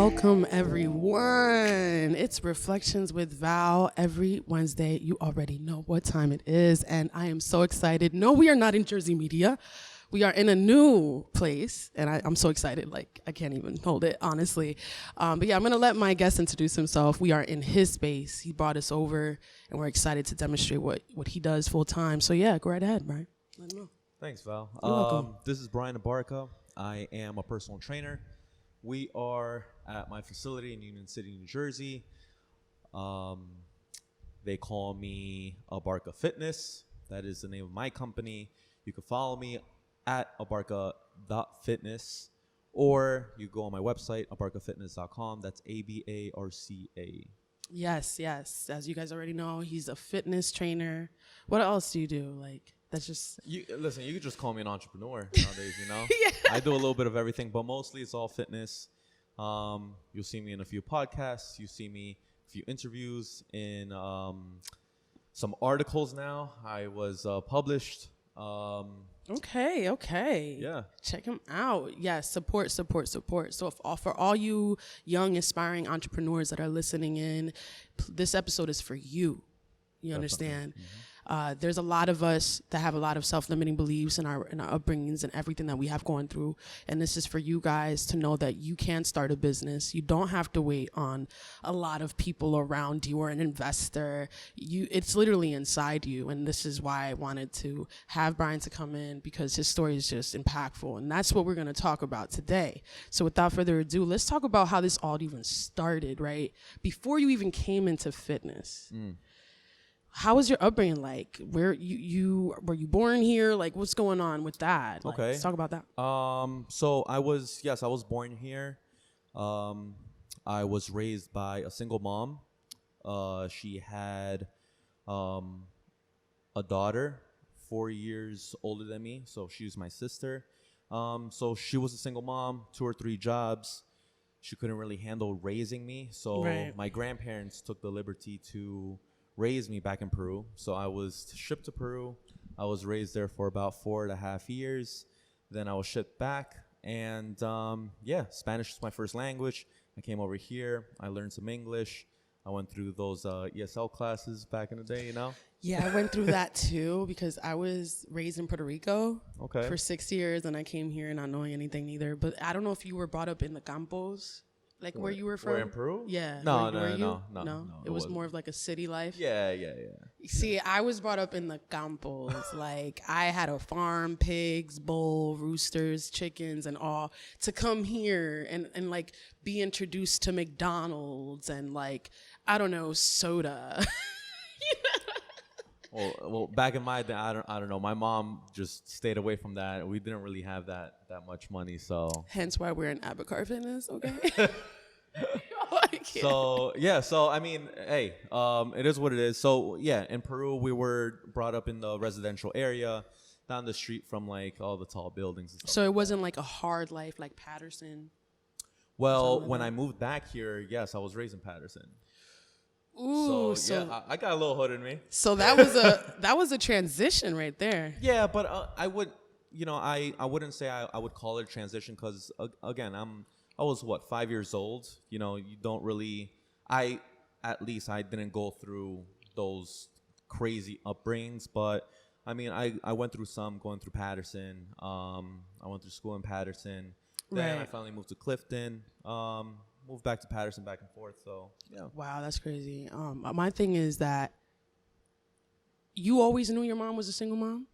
Welcome, everyone. It's Reflections with Val every Wednesday. You already know what time it is, and I am so excited. No, we are not in Jersey Media. We are in a new place, and I'm so excited. Like, I can't even hold it, honestly. But yeah, I'm going to let my guest introduce himself. We are in his space. He brought us over, and we're excited to demonstrate what he does full time. So yeah, go right ahead, Brian. Let him know. Thanks, Val. You're welcome. This is Brian Abarca. I am a personal trainer. We are at my facility in Union City, New Jersey. They call me Abarca Fitness. That is the name of my company. You can follow me at abarca.fitness, or you go on my website, abarcafitness.com. That's ABARCA. Yes. As you guys already know, he's a fitness trainer. What else do you do? Like, that's just... Listen, you could just call me an entrepreneur nowadays, you know? Yeah. I do a little bit of everything, but mostly it's all fitness. You'll see me in a few podcasts. You see me a few interviews in some articles now. I was published. Okay. Yeah. Check him out. Yes, support. So for all you young, aspiring entrepreneurs that are listening in, this episode is for you. You understand? Mm-hmm. There's a lot of us that have a lot of self-limiting beliefs in our upbringings and everything that we have going through. And this is for you guys to know that you can start a business. You don't have to wait on a lot of people around you or an investor. It's literally inside you. And this is why I wanted to have Brian to come in, because his story is just impactful. And that's what we're going to talk about today. So without further ado, let's talk about how this all even started, right? Before you even came into fitness. How was your upbringing like? Where you were you born here? Like, what's going on with that? Like, Okay. let's talk about that. So I was born here. I was raised by a single mom. She had a daughter 4 years older than me, so she was my sister. So she was a single mom, 2 or 3 jobs. She couldn't really handle raising me, so my grandparents took the liberty to raised me back in Peru. So I was shipped to Peru. I was raised there for about 4.5 years. Then I was shipped back. And Spanish is my first language. I came over here. I learned some English. I went through those ESL classes back in the day, you know? Yeah, I went through that too, because I was raised in Puerto Rico for 6 years, and I came here not knowing anything either. But I don't know if you were brought up in the campos. Like where you were from? Where in Peru? Yeah. No. It was more of like a city life? Yeah. See, I was brought up in the campos. Like, I had a farm, pigs, bull, roosters, chickens, and all. To come here and like be introduced to McDonald's and like, I don't know, soda. Well, back in my day, I don't know. My mom just stayed away from that. We didn't really have that much money, so. Hence why we're in Abarca Fitness, okay? So I mean, hey, it is what it is. So yeah, in Peru, we were brought up in the residential area, down the street from like all the tall buildings and stuff. So it wasn't like a hard life like Patterson? Well, when I moved back here, yes, I was raised in Patterson. Ooh, yeah, I got a little hood in me. So that was a transition right there. Yeah, but I wouldn't say I would call it a transition, because again, I was 5 years old. You know, you don't really. I didn't go through those crazy upbringings, but I mean, I went through some going through Patterson. I went through school in Patterson. Then I finally moved to Clifton. Moved back to Patterson, back and forth. So yeah. Wow, that's crazy. My thing is that you always knew your mom was a single mom.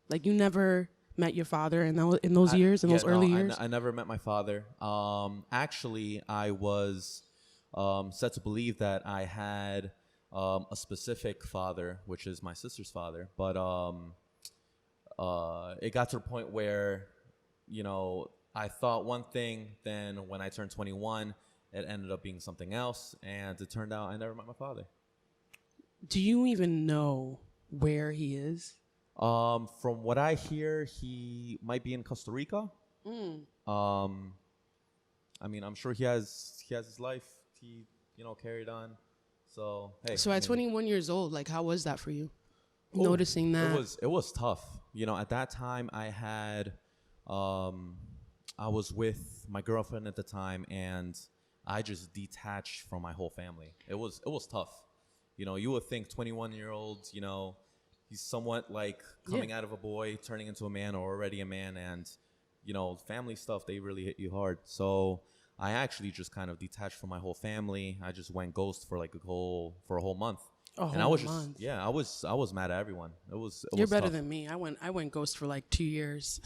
Like, you never met your father in those early years. I never met my father. Actually, I was set to believe that I had a specific father, which is my sister's father. But it got to the point where, you know, I thought one thing, then when I turned 21, it ended up being something else, and it turned out I never met my father. Do you even know where he is? From what I hear, he might be in Costa Rica. I mean, I'm sure he has his life carried on. So hey. So at 21 years old, like, how was that for you? Noticing that it was tough. You know, at that time I had I was with my girlfriend at the time, and I just detached from my whole family. It was tough. You would think 21-year-olds, he's somewhat like coming out of a boy, turning into a man, or already a man, and family stuff, they really hit you hard. So I actually just kind of detached from my whole family. I just went ghost for a whole month. And I was month. I was mad at everyone. You're better tough. than me. I went ghost for like 2 years.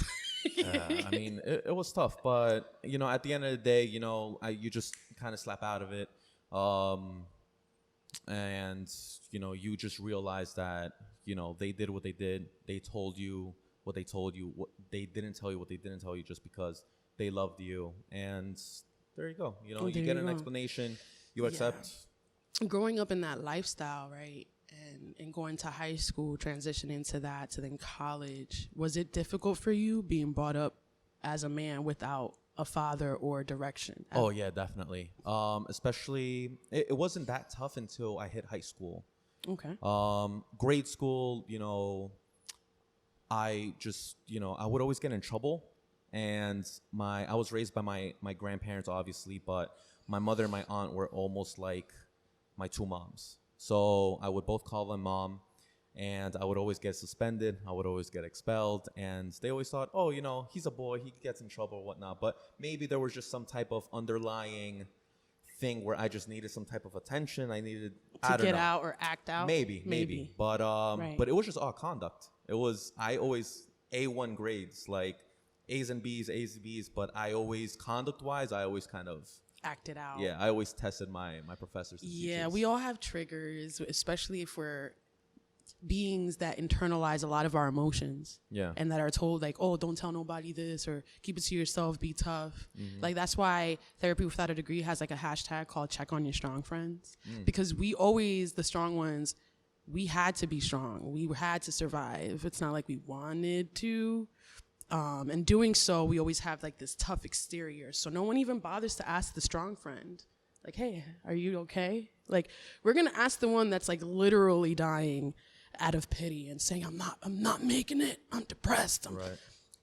I mean, it was tough, but at the end of the day, you just kind of slap out of it, and you just realize that they did what they did. They told you what they told you. What they didn't tell you, what they didn't tell you, just because they loved you. And there you go. You There get you an go. explanation. You accept. Growing up in that lifestyle, right, and going to high school, transitioning to that, to then college, was it difficult for you being brought up as a man without a father or direction? Oh yeah, definitely. Especially it wasn't that tough until I hit high school. Okay. Grade school, I just I would always get in trouble, and I was raised by my grandparents, obviously, but my mother and my aunt were almost like my two moms. So I would both call them mom, and I would always get suspended. I would always get expelled, and they always thought, oh, he's a boy, he gets in trouble or whatnot. But maybe there was just some type of underlying thing where I just needed some type of attention. I needed To I don't get know. out or act out? Maybe. But Right. but it was just all conduct. I always A1 grades, like A's and B's, A's and B's, but I always, conduct wise, I always kind of Acted out. I always tested my professors and Yeah, teachers. we all have triggers, especially if we're beings that internalize a lot of our emotions. Yeah. And that are told like, oh, don't tell nobody this, or keep it to yourself, be tough. Like that's why Therapy Without a Degree has like a hashtag called check on your strong friends. Because we always, the strong ones, we had to be strong. We had to survive. It's not like we wanted to. And doing so, we always have like this tough exterior. So no one even bothers to ask the strong friend, like, hey, are you okay? Like, we're going to ask the one that's like literally dying out of pity and saying, I'm not making it. I'm depressed. Right.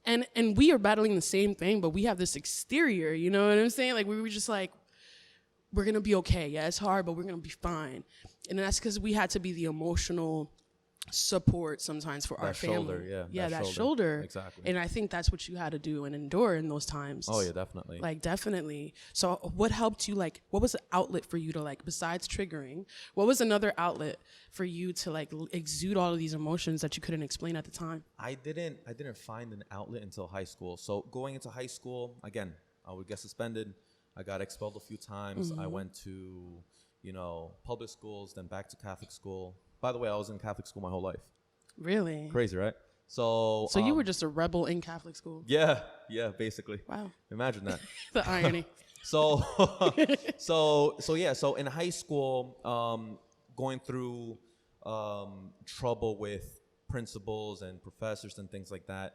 And we are battling the same thing, but we have this exterior, you know what I'm saying? Like, we were just like, we're going to be okay. Yeah, it's hard, but we're going to be fine. And that's because we had to be the emotional support sometimes for our family. Shoulder, yeah, that shoulder. shoulder. Exactly. And I think that's what you had to do and endure in those times. Oh yeah, definitely. Like, definitely. So what helped you, like, what was the outlet for you to, like, besides triggering, what was another outlet for you to, like, exude all of these emotions that you couldn't explain at the time? I didn't find an outlet until high school. So going into high school, again, I would get suspended. I got expelled a few times. I went to, public schools, then back to Catholic school. By the way, I was in Catholic school my whole life. Really? Crazy, right? So you were just a rebel in Catholic school? Yeah, basically. Wow. Imagine that. The irony. So in high school, going through trouble with principals and professors and things like that,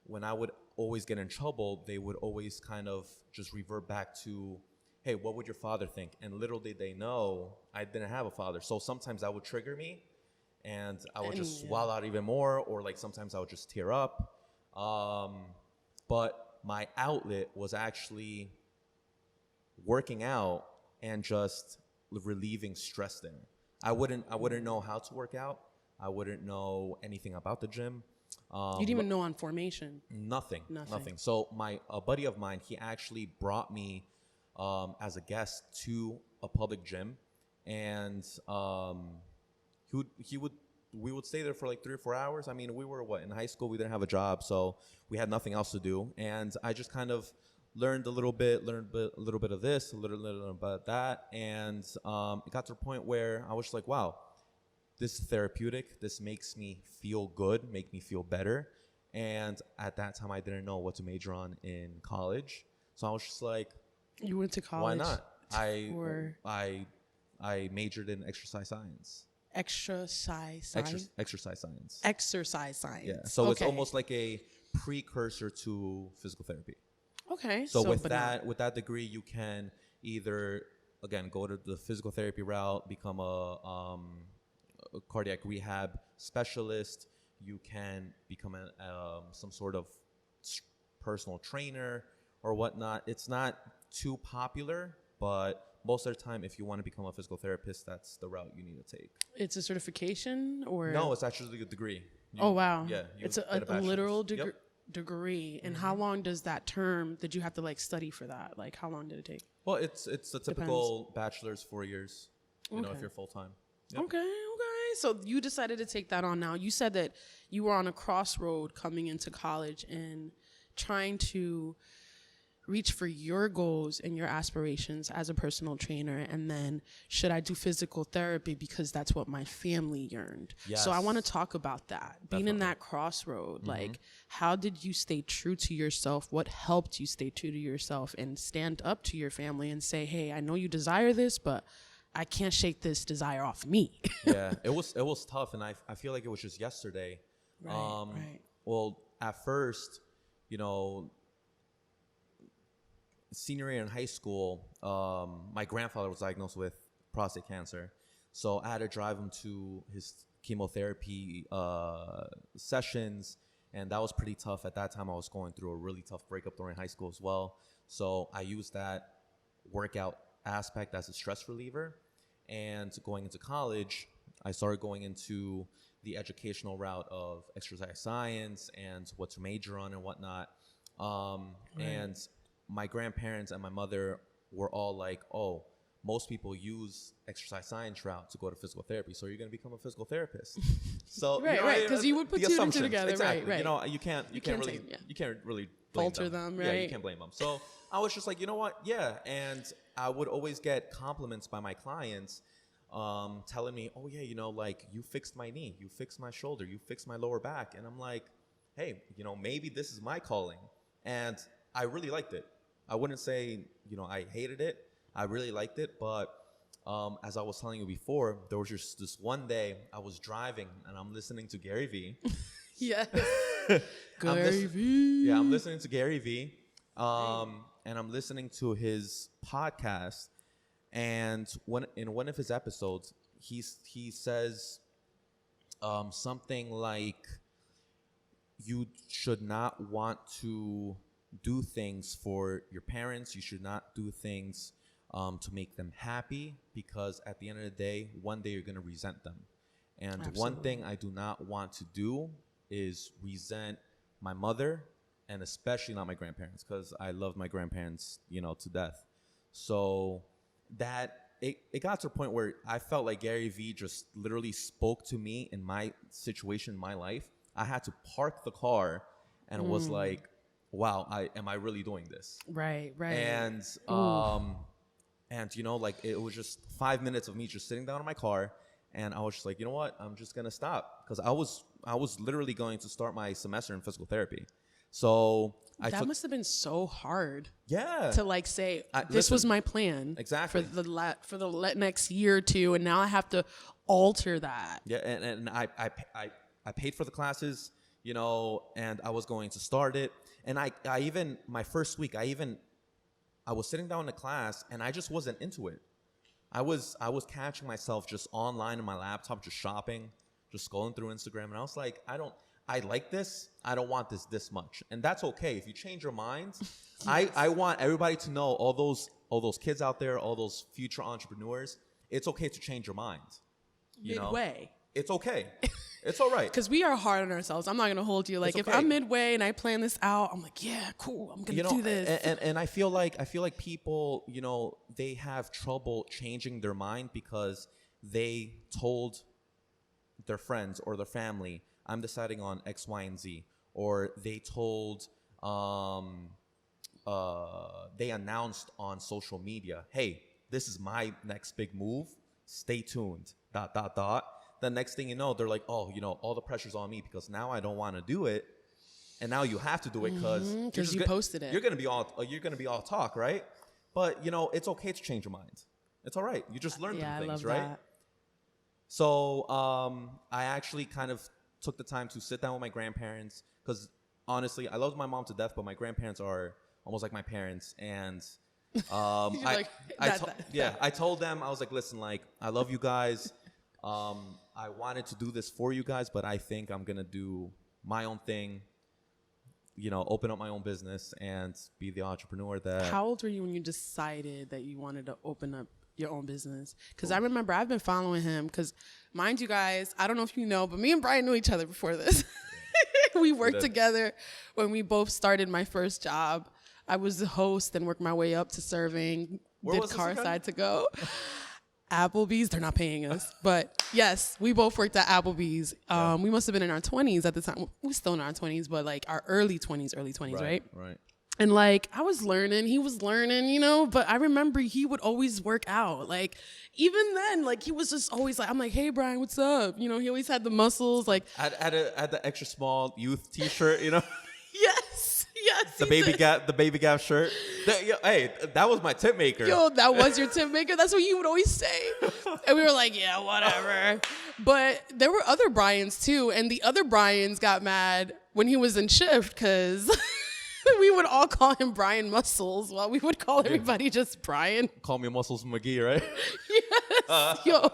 when I would always get in trouble, they would always kind of just revert back to, hey, what would your father think? And little did they know, I didn't have a father. So sometimes that would trigger me, and I would just swell out even more, or like sometimes I would just tear up. But my outlet was actually working out and just relieving stress there. I wouldn't know how to work out. I wouldn't know anything about the gym. You didn't even know on formation? Nothing. So a buddy of mine, he actually brought me as a guest to a public gym, and we would stay there for like 3 or 4 hours. I mean, we were in high school, we didn't have a job, so we had nothing else to do, and I just kind of learned a little bit of this, a little about that, and it got to the point where I was just like, wow, this is therapeutic. This makes me feel good, make me feel better. And at that time, I didn't know what to major on in college, so I was just like, you went to college? Why not? I majored in exercise science. Exercise science? Exercise science. Exercise science. Yeah. So it's almost like a precursor to physical therapy. Okay. So with that degree, you can either, again, go to the physical therapy route, become a cardiac rehab specialist. You can become some sort of personal trainer or whatnot. It's not too popular but most of the time, if you want to become a physical therapist, that's the route you need to take. It's a certification or? No, it's actually a degree. Oh, wow. Yeah. It's a literal degree. Yep. Degree. And how long does that term, did you have to like study for that? Like how long did it take? Well, it's the typical bachelor's 4 years, you know, if you're full time. Yep. Okay. So you decided to take that on now. You said that you were on a crossroad coming into college and trying to reach for your goals and your aspirations as a personal trainer. And then should I do physical therapy because that's what my family yearned? Yes. So I want to talk about that. Being in that crossroad, like how did you stay true to yourself? What helped you stay true to yourself and stand up to your family and say, hey, I know you desire this, but I can't shake this desire off me. Yeah, it was tough. And I feel like it was just yesterday. Right. Well, at first, you know, senior year in high school, my grandfather was diagnosed with prostate cancer. So I had to drive him to his chemotherapy sessions, and that was pretty tough. At that time, I was going through a really tough breakup during high school as well. So I used that workout aspect as a stress reliever. And going into college, I started going into the educational route of exercise science and what to major on and whatnot. And my grandparents and my mother were all like, oh, most people use exercise science route to go to physical therapy, so you're going to become a physical therapist. So right, because you would put two and two together, exactly. right. You know, you can't really falter them, right? Yeah, you can't blame them. So I was just like, you know what? Yeah, and I would always get compliments by my clients, telling me, oh yeah, you know, like you fixed my knee, you fixed my shoulder, you fixed my lower back, and I'm like, hey, you know, maybe this is my calling, and I really liked it. I wouldn't say, you know, I hated it. I really liked it, but as I was telling you before, there was just this one day I was driving and I'm listening to Gary Vee. Yes. Gary Vee. Yeah, I'm listening to Gary Vee, and I'm listening to his podcast. And in one of his episodes, he says something like, you should not want to do things for your parents. You should not do things to make them happy, because at the end of the day, one day you're going to resent them. And Absolutely. One thing I do not want to do is resent my mother, and especially not my grandparents, because I love my grandparents, you know, to death. So that it got to a point where I felt like Gary Vee just literally spoke to me in my situation, in my life. I had to park the car and was like, wow, am I really doing this? Right. And you know, like it was just 5 minutes of me just sitting down in my car, and I was just like, you know what, I'm just gonna stop, because I was literally going to start my semester in physical therapy. So that must have been so hard. Yeah. To like say, this was my plan. Exactly. For the next year or two, and now I have to alter that. Yeah, and I paid for the classes, you know, and I was going to start it. And I even, my first week, I was sitting down in the class and I just wasn't into it. I was catching myself just online on my laptop, just shopping, just scrolling through Instagram. And I was like, I like this. I don't want this much. And that's okay. If you change your mind, I want everybody to know, all those kids out there, all those future entrepreneurs, it's okay to change your mind. Midway. It's okay. It's all right. Because we are hard on ourselves. I'm not going to hold you. Like, if I'm midway and I plan this out, I'm like, yeah, cool. I'm going to do this. And I feel like people, you know, they have trouble changing their mind because they told their friends or their family, I'm deciding on X, Y, and Z. Or they told, they announced on social media, hey, this is my next big move. Stay tuned. ... The next thing you know, they're like, oh, you know, all the pressure's on me because now I don't want to do it, and now you have to do it because you posted it. You're gonna be all talk, right? But you know, it's okay to change your mind. It's all right. You just learn through things, right? That. So I actually kind of took the time to sit down with my grandparents, because honestly, I love my mom to death, but my grandparents are almost like my parents, and I told them, I was like, listen, like, I love you guys. I wanted to do this for you guys, but I think I'm going to do my own thing. open up my own business and be the entrepreneur that. How old were you when you decided that you wanted to open up your own business? Because I remember I've been following him because, mind you guys, I don't know if you know, but me and Brian knew each other before this. We worked together when we both started my first job. I was the host and worked my way up to serving. Did car side to go. Applebee's, they're not paying us. But yes, we both worked at Applebee's. We must have been in our 20s at the time. We're still in our 20s, but like our early 20s, right? Right. And like I was learning, he was learning, but I remember he would always work out. Like even then, like he was just always like, I'm like, hey Brian, what's up? He always had the muscles. Like I had the extra small youth T-shirt, Yes. the baby gap shirt. Hey, that was my tip maker. Yo, that was your tip maker. That's what you would always say. And we were like, yeah, whatever. But there were other Brians too, and the other Brians got mad when he was in shift because. We would all call him Brian Muscles while we would call everybody just Brian. Call me Muscles McGee, right? Yes. Yo,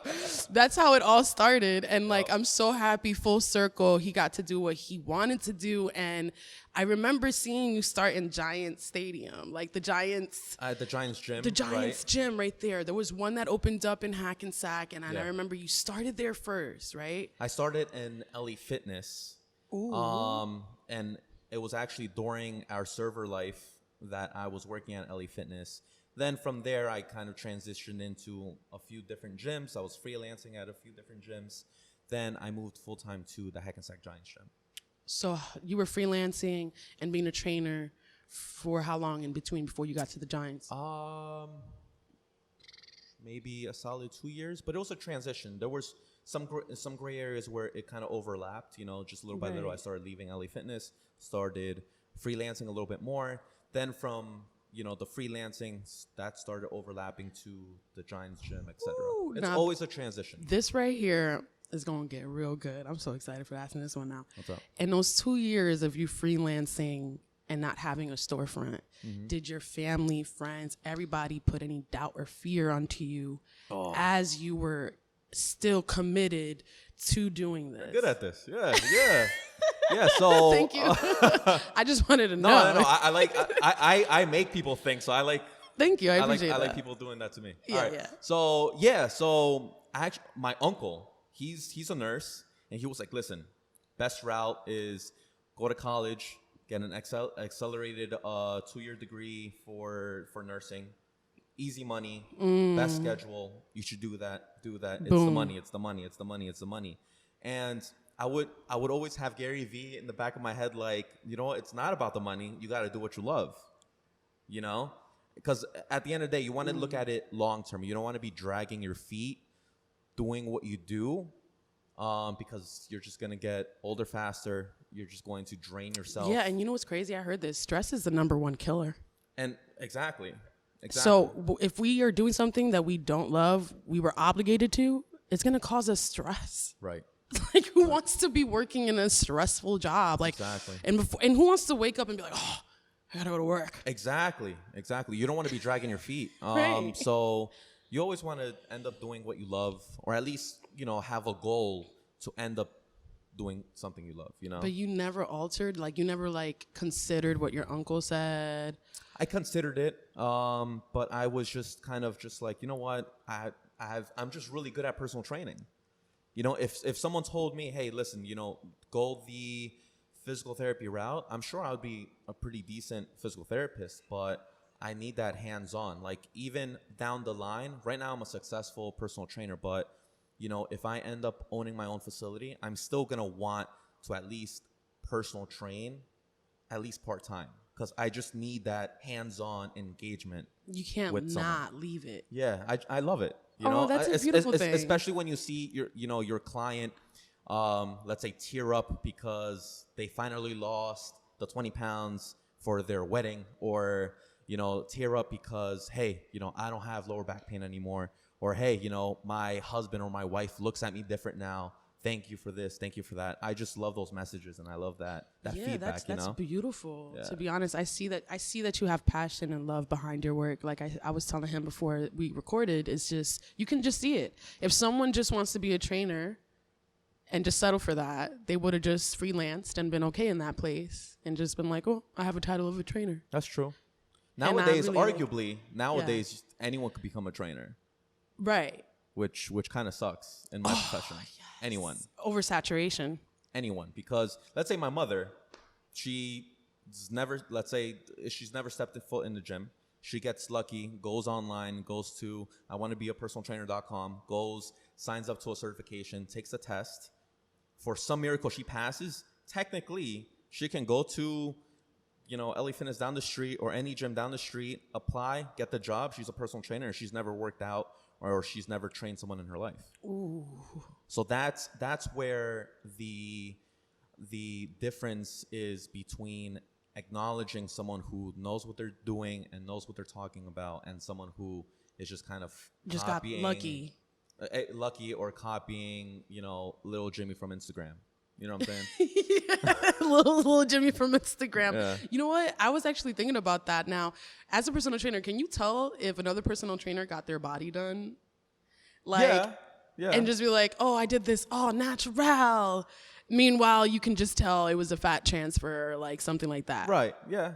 that's how it all started. And like, I'm so happy full circle. He got to do what he wanted to do. And I remember seeing you start in Giants Stadium, like the Giants. The Giants gym. The Giants gym right there. There was one that opened up in Hackensack. And I remember you started there first, right? I started in LA Fitness. Ooh. And it was actually during our server life that I was working at LA Fitness. Then from there, I kind of transitioned into a few different gyms. I was freelancing at a few different gyms. Then I moved full-time to the Hackensack Giants gym. So you were freelancing and being a trainer for how long in between before you got to the Giants? Maybe a solid 2 years, but it was a transition. There was some gray areas where it kind of overlapped, just little by little. I started leaving LA Fitness, started freelancing a little bit more. Then from, the freelancing, that started overlapping to the Giants gym, etc. It's always a transition. This right here is going to get real good. I'm so excited for asking this one now. What's up? In those 2 years of you freelancing and not having a storefront, did your family, friends, everybody put any doubt or fear onto you as you were still committed to doing this? Good at this. Yeah. Yeah, so thank you. I just wanted to know. No. I make people think, so I like. Thank you. I appreciate that. I like people doing that to me. Yeah, all right. Yeah. So actually, my uncle, he's a nurse, and he was like, listen, best route is go to college, get an accelerated 2-year degree for nursing. Easy money, best schedule. You should do that. Boom. It's the money. And I would always have Gary Vee in the back of my head, like, it's not about the money. You got to do what you love, because at the end of the day, you want to look at it long term. You don't want to be dragging your feet doing what you do, because you're just going to get older faster. You're just going to drain yourself. Yeah. And you know what's crazy? I heard this. Stress is the #1 killer. And exactly. So if we are doing something that we don't love, we were obligated to, it's going to cause us stress. Right. Like, who wants to be working in a stressful job? Like, exactly. And who wants to wake up and be like, oh, I got to go to work? Exactly. You don't want to be dragging your feet. Right. So you always want to end up doing what you love, or at least, have a goal to end up doing something you love, But you never altered? Like, you never, considered what your uncle said? I considered it, but I was just kind of just like, you know what? I'm just really good at personal training. If someone told me, hey, listen, go the physical therapy route, I'm sure I would be a pretty decent physical therapist, but I need that hands-on. Like, even down the line, right now I'm a successful personal trainer, but if I end up owning my own facility, I'm still going to want to at least personal train, at least part-time, because I just need that hands-on engagement. You can't not leave it. Yeah, I love it. That's a beautiful thing. Especially when you see your client, let's say, tear up because they finally lost the 20 pounds for their wedding, or tear up because, hey, I don't have lower back pain anymore. Or, hey, my husband or my wife looks at me different now. Thank you for this. Thank you for that. I just love those messages, and I love that feedback. That's beautiful. Yeah. To be honest, I see that you have passion and love behind your work. Like I was telling him before we recorded, it's just, you can just see it. If someone just wants to be a trainer and just settle for that. They would have just freelanced and been okay in that place and just been like, oh, I have a title of a trainer. That's true. And Nowadays, really arguably, nowadays anyone could become a trainer, right? which kind of sucks in my profession. Yes. Anyone, Oversaturation. anyone, because let's say my mother, she's never stepped a foot in the gym. She gets lucky, goes online, goes to I want to be a personal trainer.com, goes, signs up to a certification, takes a test. For some miracle, she passes. Technically, she can go to, LA Fitness down the street or any gym down the street, apply, get the job. She's a personal trainer. She's never worked out or she's never trained someone in her life. Ooh. So that's where the difference is between acknowledging someone who knows what they're doing and knows what they're talking about and someone who is just kind of copying, got lucky. Lucky or copying, little Jimmy from Instagram. You know what I'm saying? Yeah, little Jimmy from Instagram. Yeah. You know what? I was actually thinking about that now. As a personal trainer, can you tell if another personal trainer got their body done? Yeah. And just be like, oh, I did this, oh, natural. Meanwhile, you can just tell it was a fat transfer, like something like that. Right. Yeah.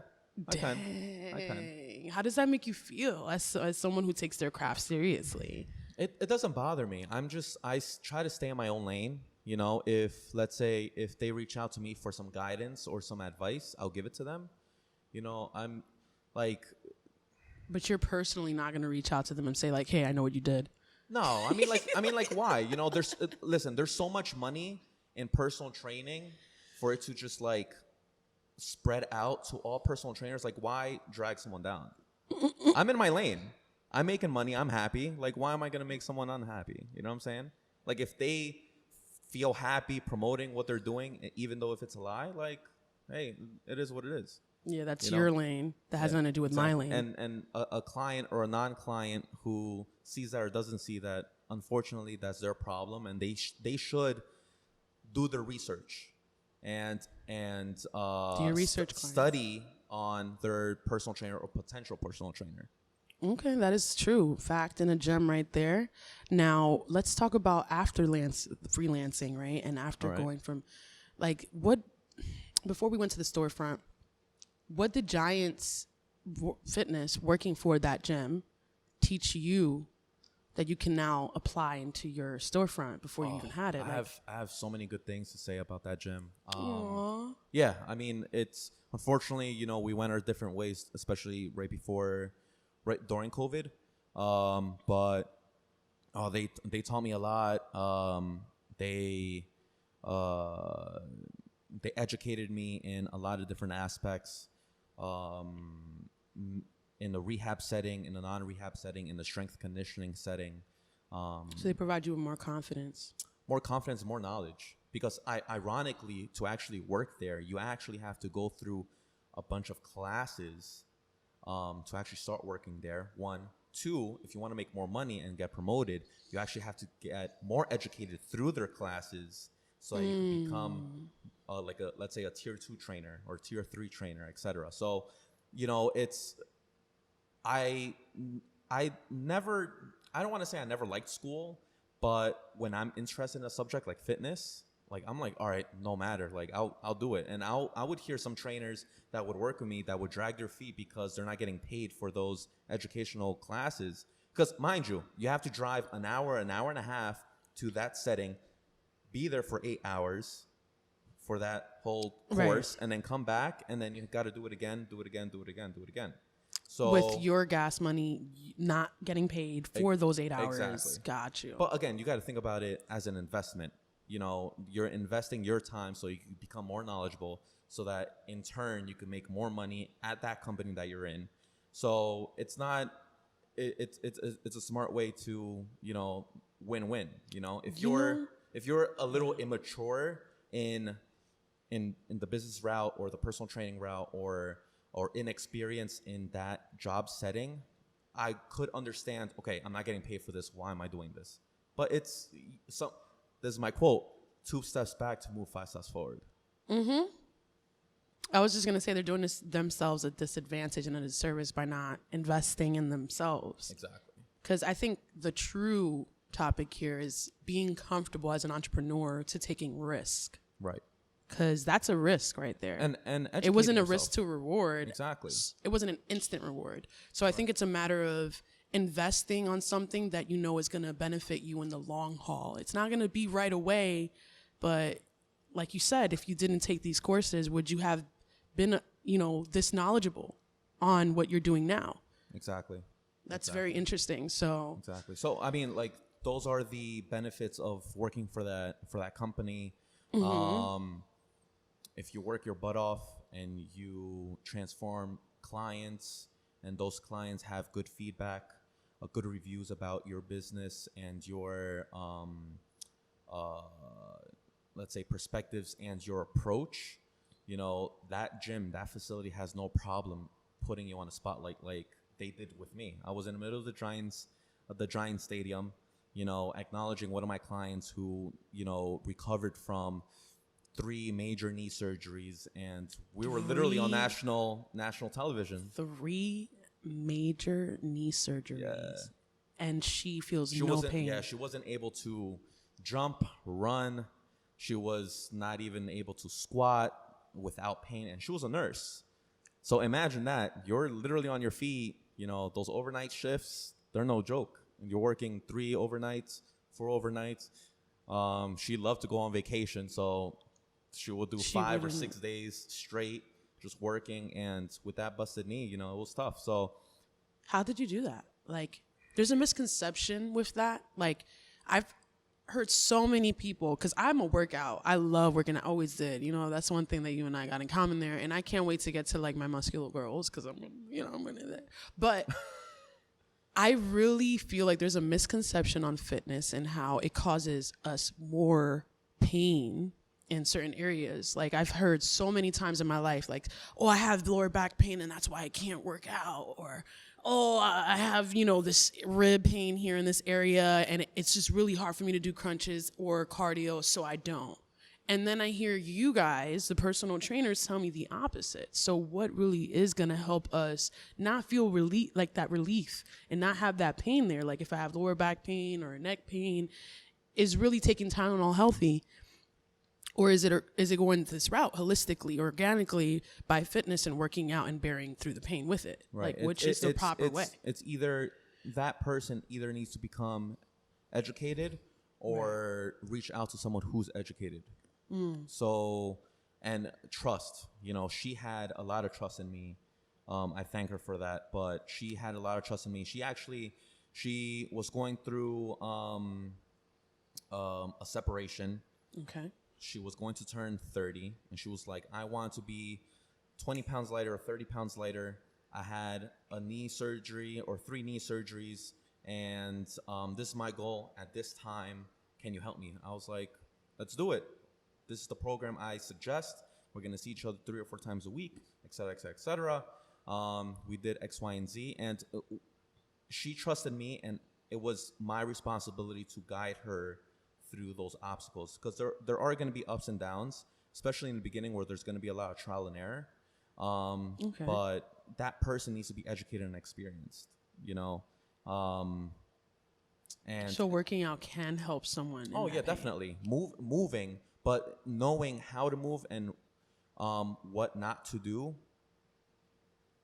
I Dang. can. How does that make you feel as someone who takes their craft seriously? It doesn't bother me. I try to stay in my own lane. Let's say if they reach out to me for some guidance or some advice, I'll give it to them. I'm like. But you're personally not going to reach out to them and say like, hey, I know what you did. No, I mean like why? There's so much money in personal training for it to just like spread out to all personal trainers. Like, why drag someone down? I'm in my lane. I'm making money. I'm happy. Like, why am I going to make someone unhappy? You know what I'm saying? Like, if they feel happy promoting what they're doing, even though if it's a lie, like, hey, it is what it is. Yeah, that's your lane. That has nothing to do with my lane. And a client or a non-client who sees that or doesn't see that, unfortunately, that's their problem, and they should do their research and do your research, study on their personal trainer or potential personal trainer. Okay, that is true. Fact and a gem right there. Now, let's talk about after freelancing, right? And after going from, like, before we went to the storefront, what did Giants Fitness working for that gym teach you that you can now apply into your storefront before you even had it? I have so many good things to say about that gym. Aww. Yeah, I mean, it's unfortunately, we went our different ways, especially right during COVID. But they taught me a lot. They educated me in a lot of different aspects. In the rehab setting, in the non-rehab setting, in the strength conditioning setting. So they provide you with more confidence. More confidence, more knowledge. Because ironically, to actually work there, you actually have to go through a bunch of classes to actually start working there. 1. 2, if you want to make more money and get promoted, you actually have to get more educated through their classes so that you can become let's say a tier 2 trainer or tier 3 trainer, etc. So, I don't want to say I never liked school, but when I'm interested in a subject like fitness, like I'm like, all right, no matter, like I'll do it. And I would hear some trainers that would work with me that would drag their feet because they're not getting paid for those educational classes. Because mind you, you have to drive an hour and a half to that setting, be there for 8 hours for that whole course, and then come back, and then you got to do it again. So with your gas money not getting paid for those 8 hours. Exactly. Got you. But again, you got to think about it as an investment. You're investing your time so you can become more knowledgeable so that in turn you can make more money at that company that you're in. So it's not, it's a smart way to, win-win. If you're a little immature in the business route or the personal training route or inexperienced in that job setting, I could understand, okay, I'm not getting paid for this. Why am I doing this? But this is my quote, 2 steps back to move 5 steps forward. Mm-hmm. I was just going to say they're doing themselves a disadvantage and a disservice by not investing in themselves. Exactly. Because I think the true topic here is being comfortable as an entrepreneur to taking risk. Right. Because that's a risk right there. And it wasn't a yourself. risk to reward. Exactly. It wasn't an instant reward. So I think it's a matter of investing on something that you know is going to benefit you in the long haul. It's not going to be right away, but like you said, if you didn't take these courses, would you have been, this knowledgeable on what you're doing now? Exactly. That's very interesting. So exactly. So I mean, like, those are the benefits of working for that company. If you work your butt off and you transform clients, and those clients have good feedback, good reviews about your business and your let's say perspectives and your approach, that gym, that facility has no problem putting you on a spotlight like they did with me. I was in the middle of the Giants Stadium, acknowledging one of my clients who, recovered from 3 major knee surgeries, and we were literally on national television. 3 major knee surgeries. Yeah. And she feels no pain. Yeah, she wasn't able to jump, run. She was not even able to squat without pain, and she was a nurse. So imagine that. You're literally on your feet. Those overnight shifts, they're no joke. You're working 3 overnights, 4 overnights. She loved to go on vacation, so she would do 5 or 6 days straight just working. And with that busted knee, it was tough. So how did you do that? Like, there's a misconception with that. Like, I've heard so many people, because I'm a workout. I love working. I always did. That's one thing that you and I got in common there. And I can't wait to get to like my muscular girls, because I'm going to that. But I really feel like there's a misconception on fitness and how it causes us more pain in certain areas. Like, I've heard so many times in my life, like, oh, I have lower back pain and that's why I can't work out. Or, oh, I have, this rib pain here in this area and it's just really hard for me to do crunches or cardio, so I don't. And then I hear you guys, the personal trainers, tell me the opposite. So what really is going to help us not feel relief and not have that pain there? Like, if I have lower back pain or neck pain, is really taking Tylenol healthy? Or is it going this route holistically, organically, by fitness and working out and bearing through the pain with it? Right. Like, which is the proper way? It's either that person either needs to become educated or reach out to someone who's educated. So, and trust, she had a lot of trust in me. I thank her for that, but she had a lot of trust in me. She was going through a separation. Okay. She was going to turn 30, and she was like, I want to be 20 pounds lighter or 30 pounds lighter. I had a knee surgery or 3 knee surgeries, and this is my goal at this time. Can you help me? I was like, let's do it. This is the program I suggest. We're going to see each other 3 or 4 times a week, et cetera, et cetera, et cetera. We did X, Y, and Z, and she trusted me, and it was my responsibility to guide her through those obstacles, because there are going to be ups and downs, especially in the beginning where there's going to be a lot of trial and error. Okay. But that person needs to be educated and experienced, and so working out can help someone. Oh yeah, definitely. Moving, but knowing how to move and what not to do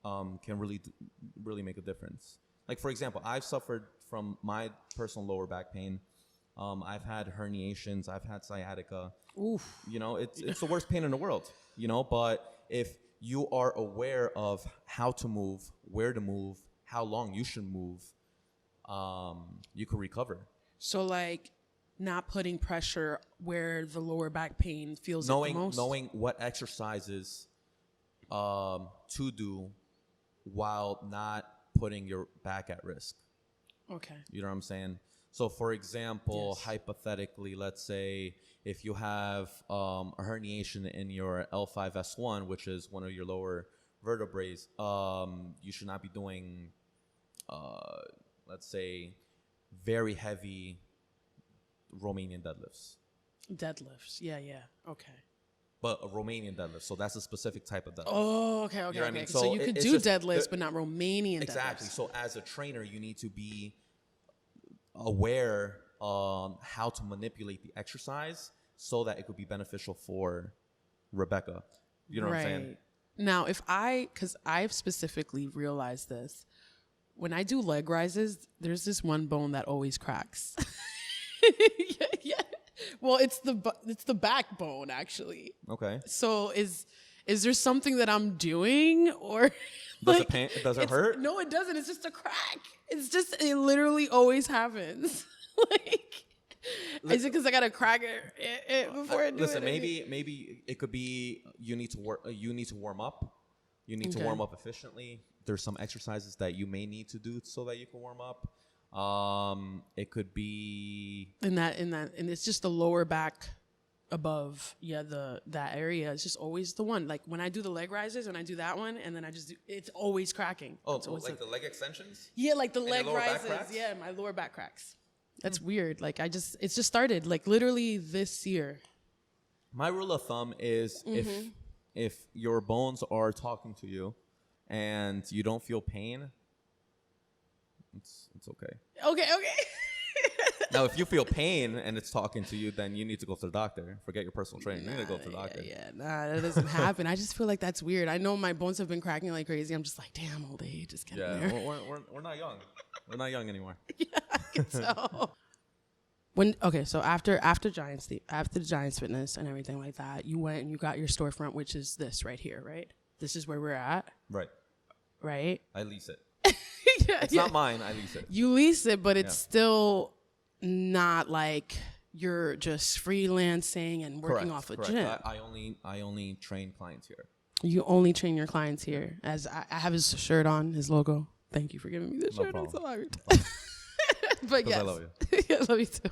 can really make a difference. Like, for example, I've suffered from my personal lower back pain. I've had herniations. I've had sciatica. Oof. It's the worst pain in the world. But if you are aware of how to move, where to move, how long you should move, you can recover. So, like, not putting pressure where the lower back pain feels the most. Knowing what exercises to do while not putting your back at risk. Okay. You know what I'm saying? So, for example, Yes. hypothetically, let's say if you have a herniation in your L5S1, which is one of your lower vertebrae, you should not be doing, let's say, very heavy Romanian deadlifts. Deadlifts. Yeah. Okay. But a Romanian deadlift. So that's a specific type of deadlift. Oh, okay. You know what I mean? So you could it's do just deadlifts, but not Romanian exactly. deadlifts. So as a trainer, you need to be aware how to manipulate the exercise so that it could be beneficial for Rebecca. You know what I'm saying? Now, because I've specifically realized this, when I do leg rises, there's this one bone that always cracks. Yeah. Well, it's the backbone, actually. Okay. So is there something that I'm doing, or does it pain? Does it hurt? No, it doesn't. It's just a crack. It literally always happens. Like, is it because I gotta crack it before I do listen, it? maybe it could be you need to work. You need to warm up. You need to warm up efficiently. There's some exercises that you may need to do so that you can warm up. It could be and it's just the lower back above. Yeah, that area is just always the one. Like when I do the leg rises, when I do that one, and then it's always cracking. Oh, like the leg extensions? Yeah, like the leg rises. Yeah, my lower back cracks. That's weird. Like it's just started like literally this year. My rule of thumb is if your bones are talking to you and you don't feel pain, it's okay. Okay. Now, if you feel pain and it's talking to you, then you need to go to the doctor. Forget your personal trainer. You need to go to the doctor. That doesn't happen. I just feel like that's weird. I know my bones have been cracking like crazy. I'm just like, damn, old age is getting there. We're not young. We're not young anymore. Yeah, I can tell. So after the Giants Fitness and everything like that, you went and you got your storefront, which is this right here, right? This is where we're at. Right? I lease it. It's not mine. I lease it. You lease it, but it's still not like you're just freelancing and working off a gym. I only train clients here. You only train your clients here. As I have his shirt on, his logo. Thank you for giving me this shirt. I'm so honored. But yes, I love you. Yeah, I love you too.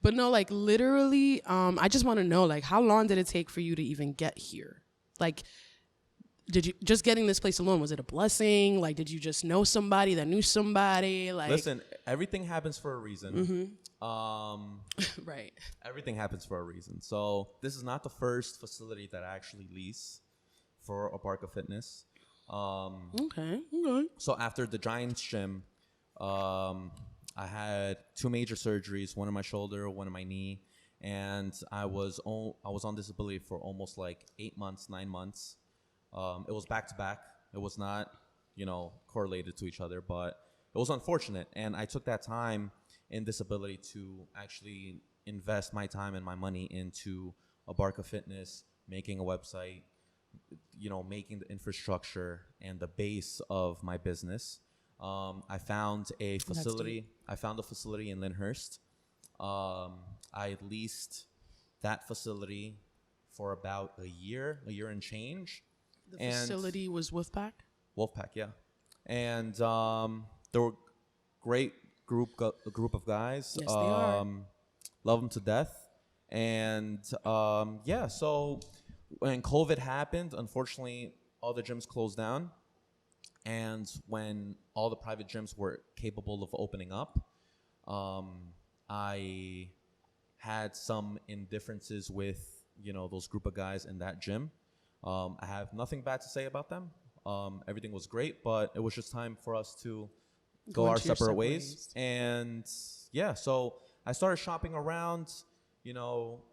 But no, like literally, I just want to know, like, how long did it take for you to even get here? Like, did you just getting this place alone? Was it a blessing? Like, did you just know somebody that knew somebody? Like, listen, everything happens for a reason. Right. Everything happens for a reason. So this is not the first facility that I actually lease for Abarca Fitness. Okay. So after the Giants gym, I had 2 major surgeries, one in my shoulder, one in my knee, and I was on disability for almost like 8 months, 9 months. It was back to back. It was not, correlated to each other, but it was unfortunate. And I took that time in disability to actually invest my time and my money into Abarca Fitness, making a website, making the infrastructure and the base of my business. I found a facility. I found a facility in Lyndhurst. I leased that facility for about a year and change. The facility was Wolfpack? Wolfpack, yeah. And there were great group of guys. Yes, they are. Love them to death. And so when COVID happened, unfortunately, all the gyms closed down. And when all the private gyms were capable of opening up, I had some indifferences with, those group of guys in that gym. I have nothing bad to say about them. Everything was great, but it was just time for us to go our separate ways. And so I started shopping around,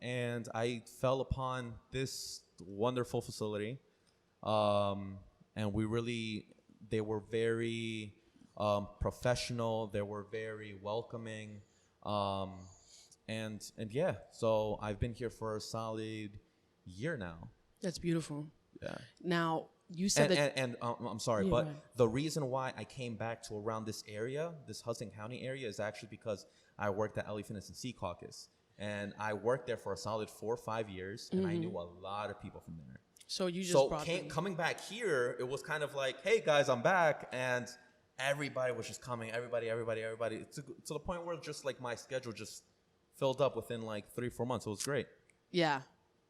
and I fell upon this wonderful facility. And they were very professional. They were very welcoming. So I've been here for a solid year now. That's beautiful. Yeah. Now, you said I'm sorry, but the reason why I came back to around this area, this Hudson County area, is actually because I worked at LA Fitness and Sea Caucus. And I worked there for a solid 4 or 5 years, and I knew a lot of people from there. So you just brought them. Coming back here, it was kind of like, hey, guys, I'm back. And everybody was just coming, everybody, to the point where just like my schedule just filled up within like 3-4 months. It was great. Yeah.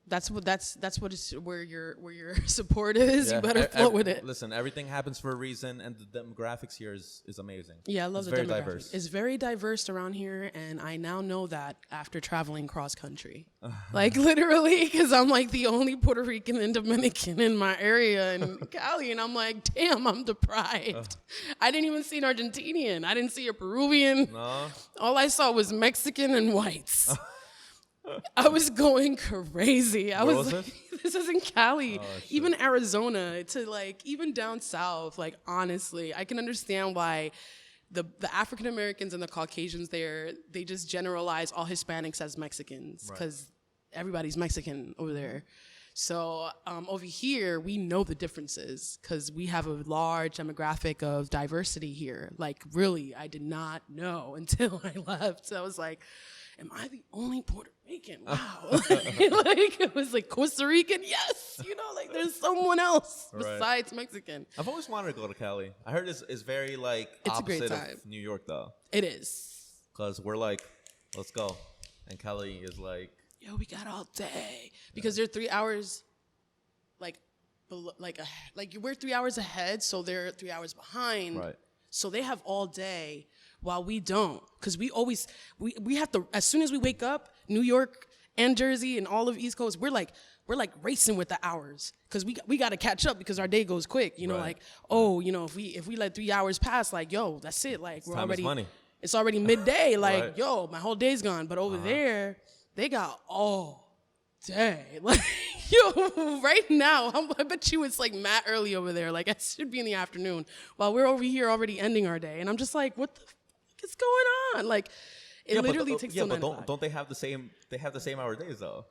That's what it's where your support is. You better flow with it. Listen, everything happens for a reason, and the demographics here is amazing. Yeah, I love the very demographic. diverse. It's very diverse around here, and I now know that after traveling cross country, like literally, because I'm like the only Puerto Rican and Dominican in my area in Cali, and I'm like, damn, I'm deprived. I didn't even see an Argentinian. I didn't see a Peruvian. No. All I saw was Mexican and whites. I was going crazy. Where was like, this? This is in Cali, Oh, even Arizona, to like even down south. Like honestly, I can understand why the African Americans and the Caucasians there, they just generalize all Hispanics as Mexicans because everybody's Mexican over there. So over here, we know the differences because we have a large demographic of diversity here. Like really, I did not know until I left. So I was like, am I the only Puerto Rican? Wow. Like it was like Costa Rican, yes. You know, like there's someone else besides Mexican. I've always wanted to go to Cali. I heard it's very like It's a great opposite time. of New York though. It is. Because we're like, let's go. And Cali is like, Yo, we got all day. Because they're 3 hours like we're 3 hours ahead, so they're 3 hours behind. right. So they have all day while we don't. Because we have to, as soon as we wake up, New York and Jersey and all of East Coast, we're like racing with the hours. Because we got to catch up because our day goes quick. You know, Right. like, oh, you know, if we let 3 hours pass, like, yo, that's it. Like, we're Time is already, money. it's already midday. Like, Right. yo, my whole day's gone. But over there, they got all day. Like, yo, right now, I bet you it's like mad early over there. Like, it should be in the afternoon while we're over here already ending our day. And I'm just like, what the fuck is going on? Like, it literally takes till 9 o'clock. Don't they have the same? They have the same hour days though.